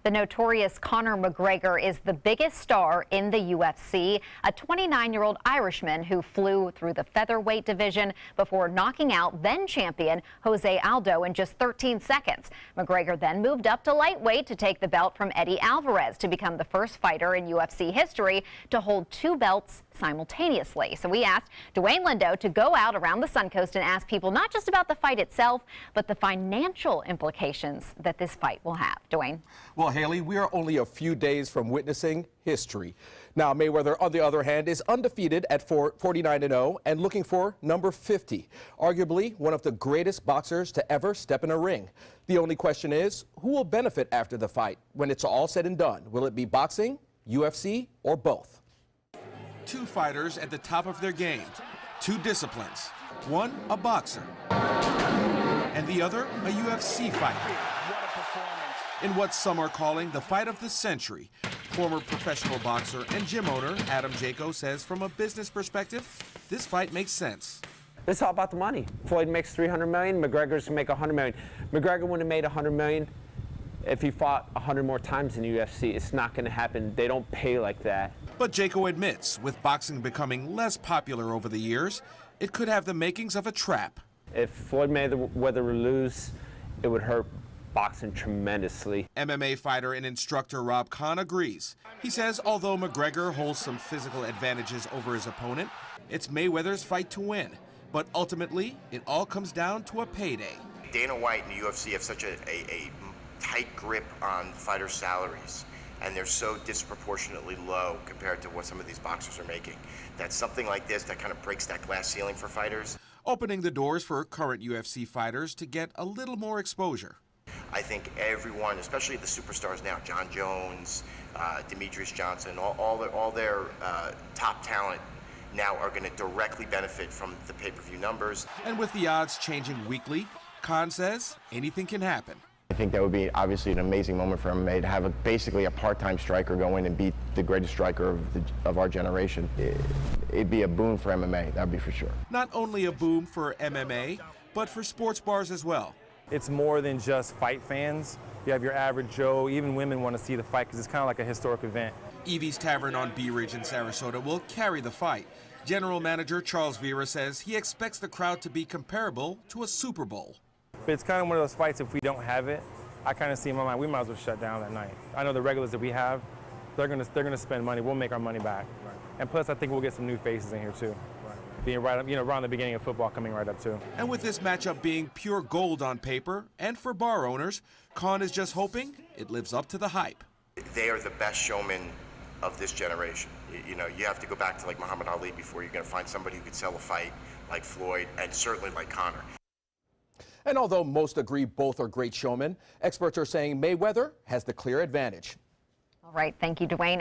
The notorious Conor McGregor is the biggest star in the UFC, a 29-year-old Irishman who flew through the featherweight division before knocking out then-champion Jose Aldo in just 13 seconds. McGregor then moved up to lightweight to take the belt from Eddie Alvarez to become the first fighter in UFC history to hold two belts simultaneously. So we asked Dwayne Lindo to go out around the Suncoast and ask people not just about the fight itself, but the financial implications that this fight will have. Dwayne? Well, Haley, we are only a few days from witnessing history. Now, Mayweather, on the other hand, is undefeated at 49-0 and looking for number 50, arguably one of the greatest boxers to ever step in a ring. The only question is, who will benefit after the fight when it's all said and done? Will it be boxing, UFC, or both? Two fighters at the top of their game, two disciplines. One, a boxer, and the other, a UFC fighter. In what some are calling the fight of the century, former professional boxer and gym owner Adam Jaco says from a business perspective, this fight makes sense. It's all about the money. Floyd makes $300 million, McGregor's going to make $100 million. McGregor wouldn't have made $100 million if he fought 100 more times in the UFC. It's not going to happen. They don't pay like that. But Jaco admits, with boxing becoming less popular over the years, it could have the makings of a trap. If Floyd Mayweather would lose, it would hurt boxing tremendously. MMA fighter and instructor Rob Kahn agrees. He says although McGregor holds some physical advantages over his opponent, it's Mayweather's fight to win. But ultimately, it all comes down to a payday. Dana White and the UFC have such a tight grip on fighters' salaries, and they're so disproportionately low compared to what some of these boxers are making, that something like this that kind of breaks that glass ceiling for fighters. Opening the doors for current UFC fighters to get a little more exposure. I think everyone, especially the superstars now, John Jones, Demetrius Johnson, all their top talent now are going to directly benefit from the pay-per-view numbers. And with the odds changing weekly, Kahn says anything can happen. I think that would be obviously an amazing moment for MMA to have basically a part-time striker go in and beat the greatest striker of our generation. It'd be a boon for MMA, that'd be for sure. Not only a boom for MMA, but for sports bars as well. It's more than just fight fans. You have your average Joe, even women want to see the fight because it's kind of like a historic event. Evie's Tavern on Bee Ridge in Sarasota will carry the fight. General Manager Charles Vera says he expects the crowd to be comparable to a Super Bowl. But it's kind of one of those fights, if we don't have it, I kind of see in my mind, we might as well shut down that night. I know the regulars that we have, they're gonna spend money. We'll make our money back. Right. And plus, I think we'll get some new faces in here too. Right. Being right up, around the beginning of football coming right up too. And with this matchup being pure gold on paper and for bar owners, Kahn is just hoping it lives up to the hype. They are the best showmen of this generation. You have to go back to like Muhammad Ali before you're going to find somebody who could sell a fight like Floyd and certainly like Conor. And although most agree both are great showmen, experts are saying Mayweather has the clear advantage. All right, thank you, Dwayne.